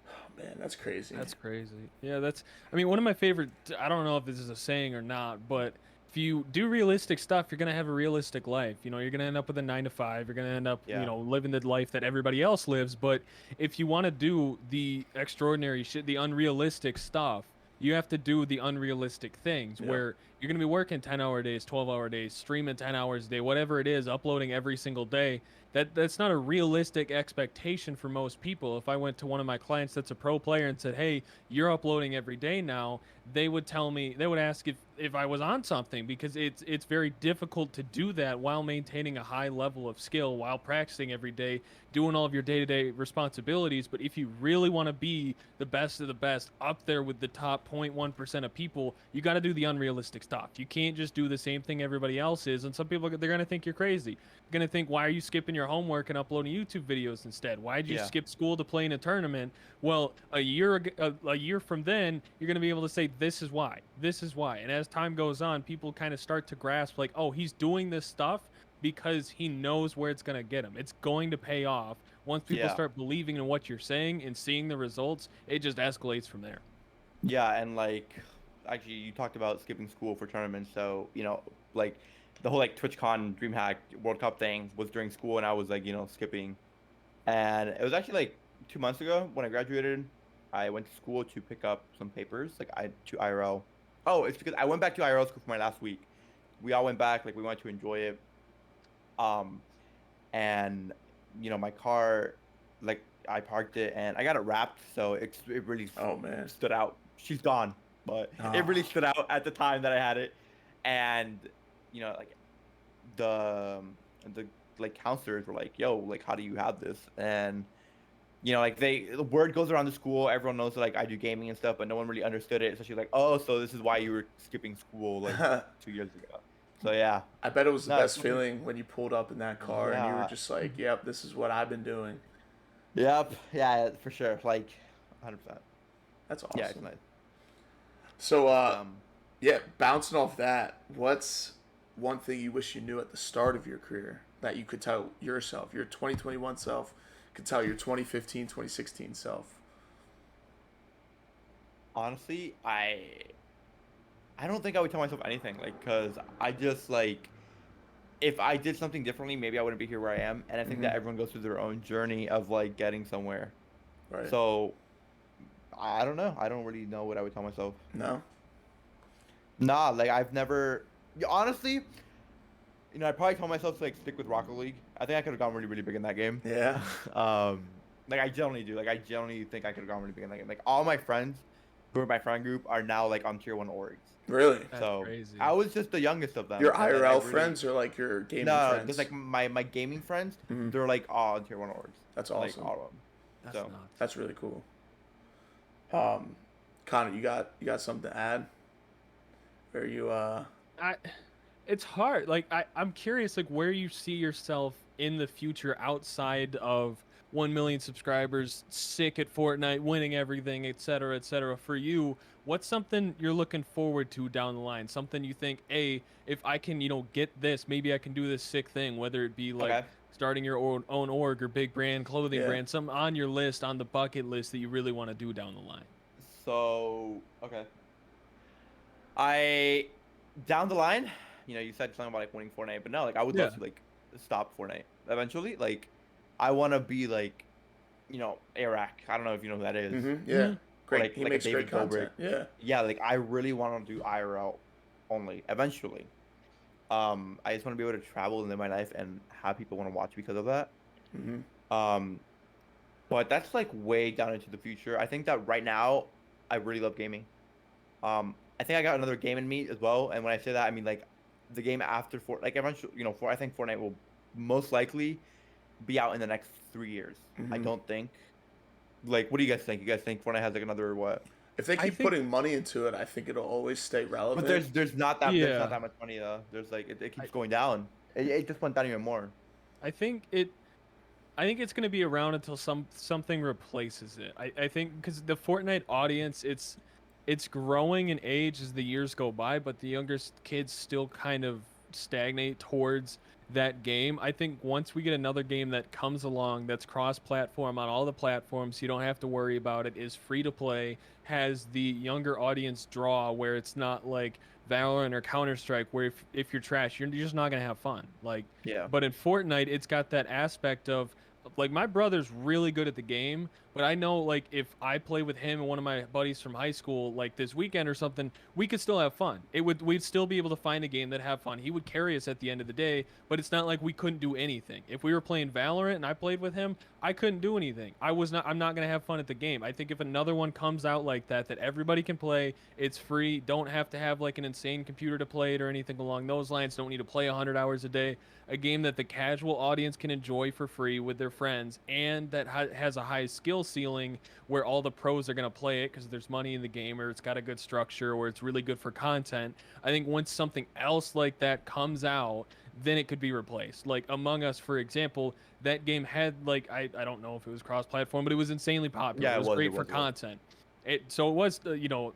oh, man, that's crazy. That's crazy. Yeah, I mean, one of my favorite, I don't know if this is a saying or not, but if you do realistic stuff, you're going to have a realistic life. You're going to end up with a 9 to 5. You're going to end up, Yeah. living the life that everybody else lives. But if you want to do the extraordinary shit, the unrealistic stuff, you have to do the unrealistic things Yeah. where you're going to be working 10-hour days, 12-hour days, streaming 10 hours a day, whatever it is, uploading every single day. That's not a realistic expectation for most people. If I went to one of my clients that's a pro player and said, "Hey, you're uploading every day now," they would ask if I was on something, because it's very difficult to do that while maintaining a high level of skill, while practicing every day, doing all of your day-to-day responsibilities. But if you really want to be the best of the best, up there with the top 0.1% of people, you got to do the unrealistic stuff. You can't just do the same thing everybody else is, and some people, they're going to think you're crazy. Gonna think, why are you skipping your homework and uploading YouTube videos instead? Why did you Yeah. skip school to play in a tournament? Well, a year from then, you're gonna be able to say, this is why, this is why. And as time goes on, people kind of start to grasp, like, oh, he's doing this stuff because he knows where it's gonna get him. It's going to pay off. Once people Yeah. start believing in what you're saying and seeing the results, it just escalates from there. Yeah, and like actually you talked about skipping school for tournaments, so like the whole like TwitchCon DreamHack World Cup thing was during school and I was like, skipping. And it was actually like 2 months ago when I graduated, I went to school to pick up some papers, like I to IRL. Oh, it's because I went back to IRL school for my last week. We all went back, like we wanted to enjoy it. Um and my car, like I parked it and I got it wrapped, so it really Oh man. stood out. She's gone, but it really Ah. stood out at the time that I had it. And like the the like counselors were like, "Yo, like how do you have this?" And like the word goes around the school, everyone knows that like I do gaming and stuff, but no one really understood it. So she's like, "Oh, so this is why you were skipping school like 2 years ago." So yeah. I bet it was the No, it's best something. feeling when you pulled up in that car and you were Yeah. just like, "Yep, this is what I've been doing." Yep. Yeah, for sure. Like 100%. That's Yeah, it's awesome. nice. So, Um, yeah, bouncing off that, what's one thing you wish you knew at the start of your career that you could tell yourself, your 2021 self, could tell your 2015, 2016 self? honestly, I don't think I would tell myself anything, like, cause I just like if I did something differently, maybe I wouldn't be here where I am. And I think Hmm. that everyone goes through their own journey of like getting somewhere. Right. So I don't know. I don't really know what I would tell myself. No? Nah, like I've never. Yeah, honestly, I probably told myself to like stick with Rocket League. I think I could have gone really, really big in that game. Yeah. Like I generally do. Like I generally think I could have gone really big in that game. Like all my friends who are my friend group are now like on tier 1 orgs. Really? That's So crazy. I was just the youngest of them. Your And then I IRL really friends or like your gaming no, friends? just like my gaming friends. Mhm. They're like all on tier 1 orgs. That's Like awesome. all of them. That's So nuts. That's really cool. Connor, you got something to add? Or you I it's hard. Like I'm curious like where you see yourself in the future outside of 1 million subscribers, sick at Fortnite, winning everything, etc., etc. For you, what's something you're looking forward to down the line? Something you think, "Hey, if I can, get this, maybe I can do this sick thing, whether it be like okay. starting your own org or big brand, clothing Yeah. brand, something on your list, on the bucket list that you really want to do down the line." So okay. I down the line, you said something about like winning Fortnite, but no, like I would love Yeah. to like stop Fortnite eventually. Like I want to be like, Iraq. I don't know if you know who that is. Yeah. Mhm. Great. Like He a makes David great Dobrik. content. Yeah. Yeah, like I really want to do IRL only eventually. I just want to be able to travel and live my life and have people want to watch because of that. Mhm. Um, but that's like way down into the future. I think that right now, I really love gaming. I think I got another game in me as well. And when I say that, I mean like the game after like eventually, I think Fortnite will most likely be out in the next 3 years. I Mhm. don't think. Like, what do you guys think? You guys think Fortnite has like another what? If they I keep think putting money into it, I think it'll always stay relevant. But there's not yeah. that much money though. There's like it I, keeps going down. It just went down even more. I think it's going to be around until something replaces it. I think because the Fortnite audience, it's growing in age as the years go by, but the younger kids still kind of stagnate towards that game. I think once we get another game that comes along that's cross-platform on all the platforms, you don't have to worry about it, is free to play, has the younger audience draw where it's not like Valorant or Counter-Strike where if you're trash, you're just not going to have fun. Like Yeah. but in Fortnite, it's got that aspect of like my brother's really good at the game, but I know like if I play with him and one of my buddies from high school like this weekend or something, we could still have fun. We'd still be able to find a game that have fun. He would carry us at the end of the day, but it's not like we couldn't do anything. If we were playing Valorant and I played with him, I couldn't do anything. I'm not going to have fun at the game. I think if another one comes out like that everybody can play, it's free, don't have to have like an insane computer to play it or anything along those lines, don't need to play 100 hours a day, a game that the casual audience can enjoy for free with their friends and that has a high skill ceiling where all the pros are going to play it because there's money in the game or it's got a good structure or it's really good for content. I think once something else like that comes out, then it could be replaced. Like Among Us, for example, that game had like I don't know if it was cross-platform, but it was insanely popular. Yeah, It was great it for was. content. So it was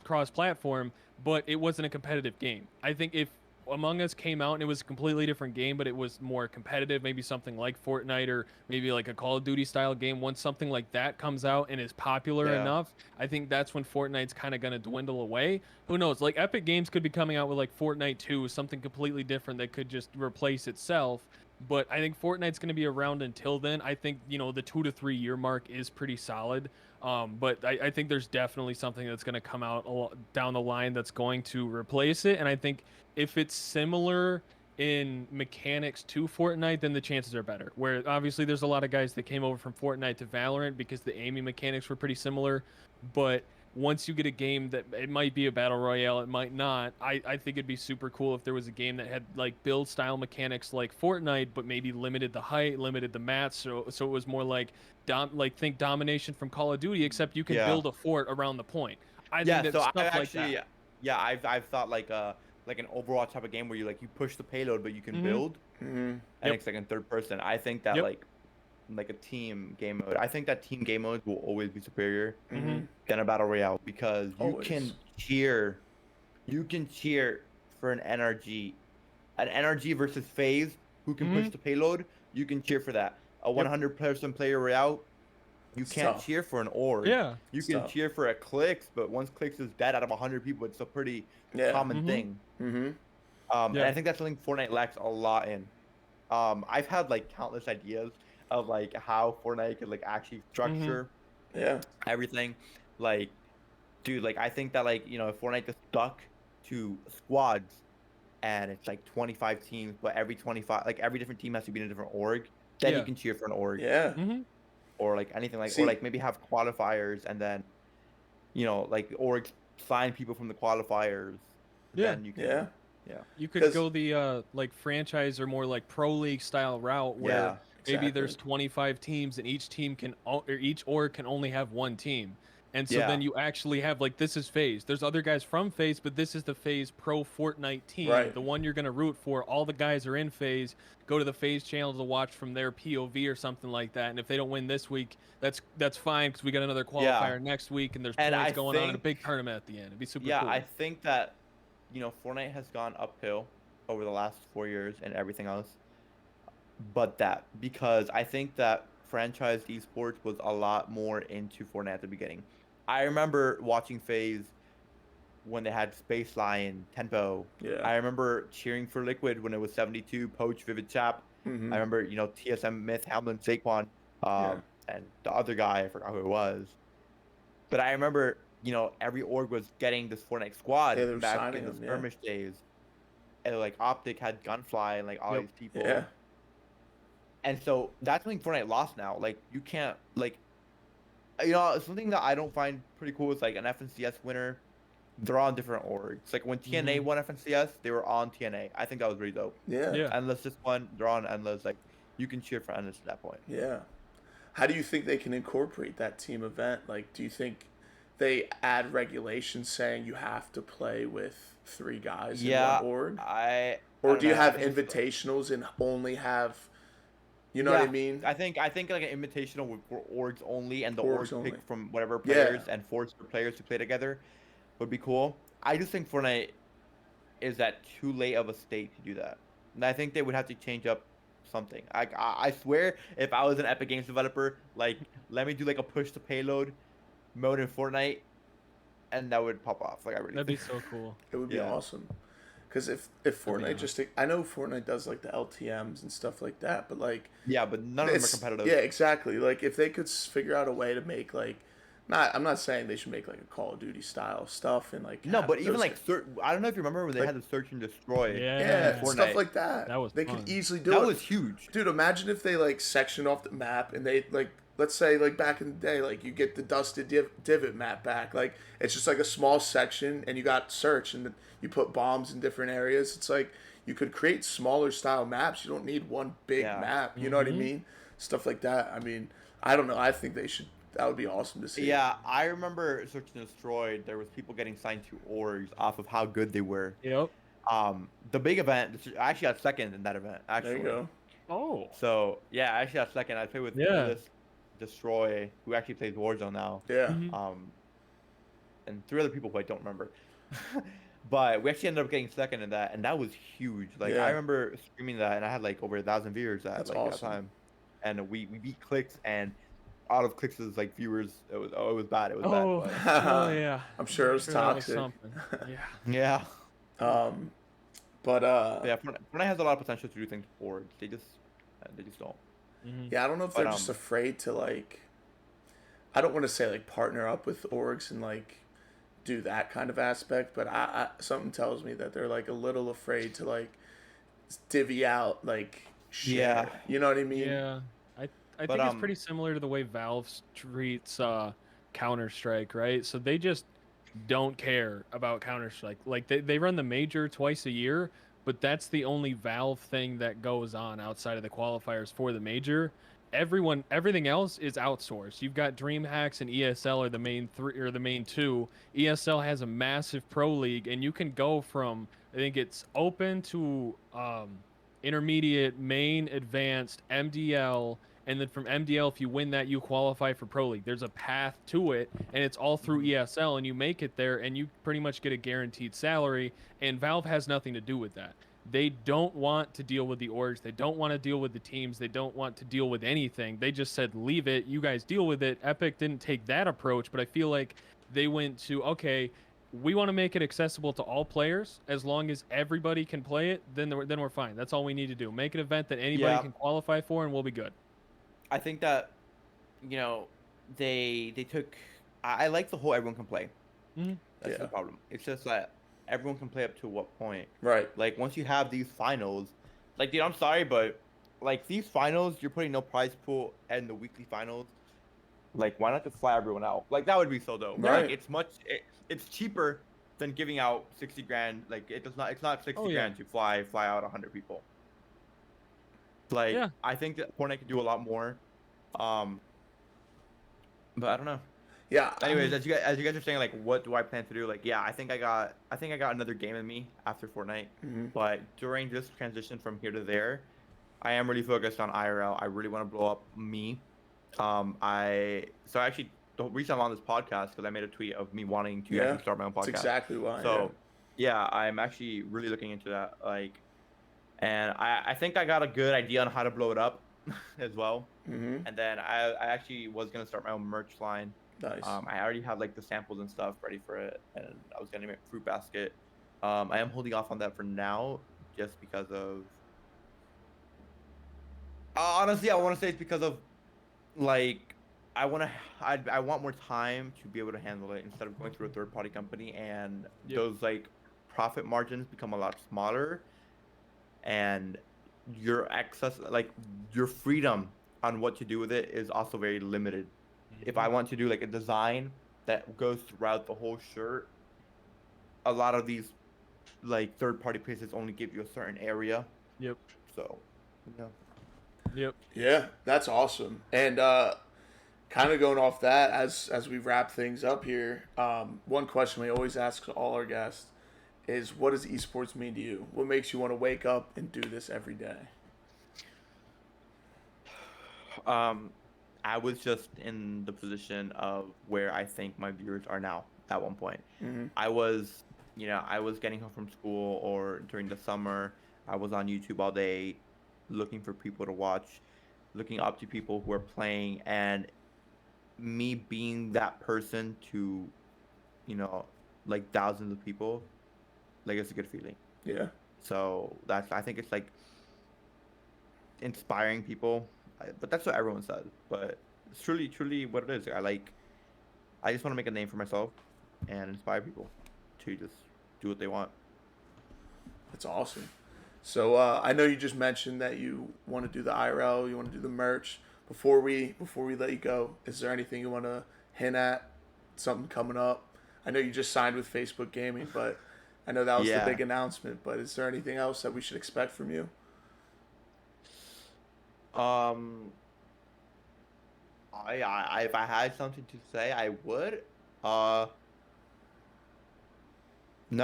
cross-platform, but it wasn't a competitive game. I think if Among Us came out and it was a completely different game, but it was more competitive, maybe something like Fortnite or maybe like a Call of Duty style game. Once something like that comes out and is popular Yeah. enough, I think that's when Fortnite's kind of going to dwindle away. Who knows? Like Epic Games could be coming out with like Fortnite 2, something completely different that could just replace itself. But I think Fortnite's going to be around until then. I think, the 2 to 3 year mark is pretty solid. But I think there's definitely something that's going to come out down the line that's going to replace it. And I think if it's similar in mechanics to Fortnite, then the chances are better. Where obviously there's a lot of guys that came over from Fortnite to Valorant because the aiming mechanics were pretty similar. But once you get a game that it might be a battle royale, it might not. I think it'd be super cool if there was a game that had like build style mechanics like Fortnite, but maybe limited the height, limited the mats, so it was more like think domination from Call of Duty, except you can Yeah. build a fort around the point. I Yeah. think So that I stuff like actually, that. yeah, I've thought like an Overwatch type of game where you push the payload but you can Mhm. build Mhm. and Yep. it's like in third person. I think that Yep. like a team game mode. I think that team game modes will always be superior Mhm. than a battle royale because Always. you can cheer for an NRG versus FaZe who can push Mhm. the payload. You can cheer for that. A 100-person player royale, you It's can't tough. cheer for an org. Yeah. You It's can tough. cheer for a Clicks, but once Clicks is dead out of 100 people, it's a pretty Yeah. common Mhm. thing. Mhm. And Yeah. I think that's something Fortnite lacks a lot in. I've had like countless ideas of like how Fortnite could like actually structure Yeah. everything. Like, dude, like I think that if Fortnite just stuck to squads and it's like 25 teams, but every 25, like every different team has to be in a different org. Then you Yeah. can cheer for an org, Yeah. Mm-hmm. or like anything like, See- or like maybe have qualifiers, and then, like orgs sign people from the qualifiers. Yeah. Then you can, Yeah. yeah, You could 'Cause- go the like franchise or more like pro league style route where yeah, maybe there's Exactly. 25 teams and each team or each org can only have one team. And so Yeah. then you actually have like this is FaZe. There's other guys from FaZe, but this is the FaZe Pro Fortnite team, Right. the one you're gonna root for. All the guys are in FaZe. Go to the FaZe channel to watch from their POV or something like that. And if they don't win this week, that's fine because we got another qualifier next week and there's And points I going on in a think- big tournament at the end. It'd be super yeah. cool. I think that, Fortnite has gone uphill over the last 4 years and everything else, but that because I think that franchise esports was a lot more into Fortnite at the beginning. I remember watching FaZe when they had Space Lion, Tempo. Yeah. I remember cheering for Liquid when it was 72, Poach, Vivid Chap. Mhm. I remember, TSM, Myth, Hamlin, Saquon, and the other guy, I forgot who it was. But I remember, every org was getting this Fortnite squad Yeah, they were back signing in the them, yeah. skirmish days. And like Optic had Gunfly and like all Yep. these people. Yeah. And so that's something Fortnite lost now. Like you can't something that I don't find pretty cool is like an FNCS winner. They're on different orgs. Like when TNA won FNCS, they were on TNA. I think that was really dope. Yeah. Yeah. Endless just won. They're on Endless. Like you can cheer for Endless at that point. Yeah. How do you think they can incorporate that team event? Like, do you think they add regulations saying you have to play with 3 guys in one org? Or do you have invitationals and only have, you know what I mean? I think like an invitational for orgs only, and the Orgs orgs only. pick from whatever Yeah. players and force the players to play together would be cool. I just think Fortnite is at too late of a state to do that, and I think they would have to change up something. I swear, if I was an Epic Games developer, like let me do like a push to payload mode in Fortnite, and that would pop off. Like I really That'd be think. so cool. It would be Yeah. awesome. Because if Fortnite just, I know Fortnite does like the LTMs and stuff like that, but like, Yeah, but none of them are it's- competitive. Yeah, exactly. Like if they could figure out a way to make like, I'm not saying they should make like a Call of Duty style stuff and like. No, have but even those- like I don't know if you remember when they Like- had the search and destroy. yeah, Fortnite. stuff like that. That was they fun. could easily do That it. was huge. Dude, imagine if they like section off the map and they like, let's say like back in the day, like you get the dusted divot map back. Like it's just like a small section and you got search and you put bombs in different areas. It's like you could create smaller style maps. You don't need one big Yeah. map. You know what I mean? Stuff like that. I mean, I don't know. I think they should. That would be awesome to see. Yeah, I remember Search and Destroy. There was people getting signed to orgs off of how good they were. Yep. The big event, I actually got second in that event. There Actually. you go. Oh. So yeah, I actually got second. I played with this Destroy, who actually plays Warzone now. Yeah. Mhm. And 3 other people who I don't remember. But we actually ended up getting second in that, and that was huge. Like Yeah. I remember streaming that, and I had like over 1,000 viewers at That's that awesome. time. And we beat Clicks, and out of Clicks' like viewers, it was bad. It was Oh. bad. Oh yeah. I'm sure it was Sure that was toxic. something. Yeah. But, yeah. But Yeah, Fortnite has a lot of potential to do things for orgs. They just don't. Mhm. yeah, I don't know if But, they're just afraid to like. I don't want to say like partner up with orgs and like do that kind of aspect, but I something tells me that they're like a little afraid to like divvy out like share. Yeah. You know what I mean? Yeah. I But, think it's pretty similar to the way Valve treats Counter-Strike, right? So they just don't care about Counter-Strike. Like they run the major twice a year, but that's the only Valve thing that goes on outside of the qualifiers for the major. Everything else is outsourced. You've got DreamHacks and ESL are the main 3 or the main 2. ESL has a massive pro league, and you can go from, I think it's open to intermediate, main, advanced, MDL, and then from MDL, if you win that, you qualify for pro league. There's a path to it, and it's all through ESL, and you make it there, and you pretty much get a guaranteed salary. And Valve has nothing to do with that. They don't want to deal with the orgs. They don't want to deal with the teams. They don't want to deal with anything. They just said, leave it. You guys deal with it. Epic didn't take that approach, but I feel like they went to, okay, we want to make it accessible to all players. As long as everybody can play it, then we're fine. That's all we need to do. Make an event that anybody Yeah. can qualify for, and we'll be good. I think that, they took. I like the whole everyone can play. Mhm. That's Yeah. the problem. It's just that everyone can play up to what point. Right. Like once you have these finals, like dude, I'm sorry, but like these finals, you're putting no prize pool and the weekly finals. Like why not just fly everyone out? Like that would be so dope. Right. Like it's cheaper than giving out 60 grand. Like it's not 60 Oh, yeah. grand to fly out 100 people. Like Yeah. I think that Fortnite could do a lot more. But I don't know. Yeah. Anyways, as you guys are saying, like, what do I plan to do? Like, yeah, I think I got another game in me after Fortnite. But during this transition from here to there, I am really focused on IRL. I really want to blow up me. Actually the reason I'm on this podcast because I made a tweet of me wanting to actually start my own podcast. That's exactly why. So yeah, I'm actually really looking into that. Like, and I think I got a good idea on how to blow it up as well. And then I actually was gonna start my own merch line. Nice. I already have like the samples and stuff ready for it, and I was gonna make a fruit basket. I am holding off on that for now, just because of. Honestly, I want to say it's because of, like, I want more time to be able to handle it instead of going through a third-party company, and those like profit margins become a lot smaller, and your access, like your freedom on what to do with it is also very limited. If I want to do like a design that goes throughout the whole shirt, a lot of these like third-party places only give you a certain area. Yep. So, yeah. Yep. Yeah, that's awesome. And kind of going off that, as we wrap things up here, one question we always ask all our guests is, what does esports mean to you? What makes you want to wake up and do this every day? I was just in the position of where I think my viewers are now at one point. I was getting home from school, or during the summer, I was on YouTube all day looking for people to watch, looking up to people who are playing, and me being that person to, like thousands of people, like it's a good feeling. Yeah. So I think it's like inspiring people, but that's what everyone says. But it's truly what it is. I just want to make a name for myself and inspire people to just do what they want. That's awesome. So I know you just mentioned that you want to do the IRL, you want to do the merch. Before we let you go, is there anything you want to hint at? Something coming up? I know you just signed with Facebook Gaming, but I know that was the big announcement. But is there anything else that we should expect from you? If I had something to say, I would. No,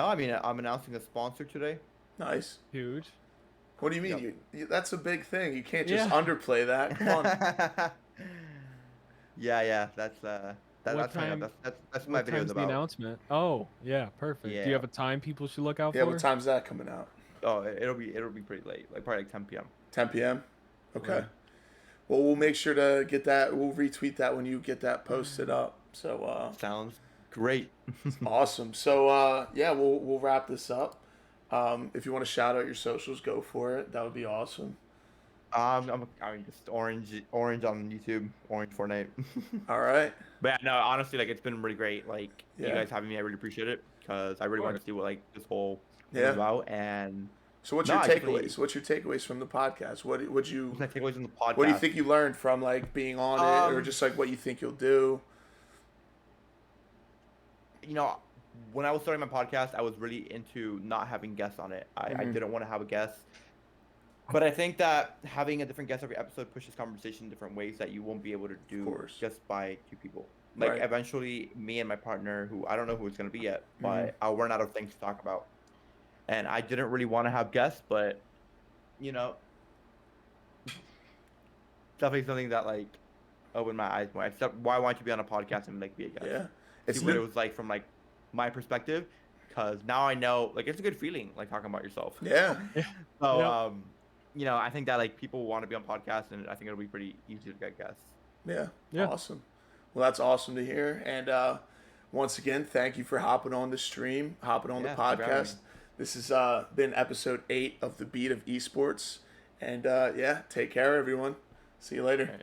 I mean, I'm announcing a sponsor today. Nice. Huge. What do you mean? Yep. That's a big thing. You can't just underplay that. Come on. Yeah. That's my video Time's about. the announcement? Oh, yeah, perfect. Yeah. Do you have a time people should look out for? Yeah, what time's that coming out? Oh, it'll be pretty late, like probably like 10 p.m. 10 p.m. Okay. Right. Well, we'll make sure to get that. We'll retweet that when you get that posted up. So sounds great. awesome. So yeah, we'll wrap this up. If you want to shout out your socials, go for it. That would be awesome. I mean, just orange on YouTube, orange Fortnite. All right. But yeah, no, honestly, like it's been really great. Like you Yeah. guys having me, I really appreciate it because I really wanted to see what like this whole thing Yeah. is about. And So what's No, your I takeaways? definitely- What's your takeaways from the podcast? What would you what's my takeaways from the podcast? What do you think you learned from like being on it, or just like what you think you'll do? When I was starting my podcast, I was really into not having guests on it. I didn't want to have a guest. But I think that having a different guest every episode pushes conversation in different ways that you won't be able to do just by two people. Like Right. eventually, me and my partner, who I don't know who it's going to be yet, but I'll run out of things to talk about. And I didn't really want to have guests, but, definitely something that, like, opened my eyes more. Except, why want you to be on a podcast and, like, be a guest? Yeah. See what it was like from, like, my perspective. Because now I know, like, it's a good feeling, like, talking about yourself. Yeah. So, I think that, like, people want to be on podcasts, and I think it'll be pretty easy to get guests. Yeah. Awesome. Well, that's awesome to hear. And once again, thank you for hopping on the stream, hopping on the podcast. This has been episode 8 of the Beat of Esports. And yeah, take care, everyone. See you later. All right.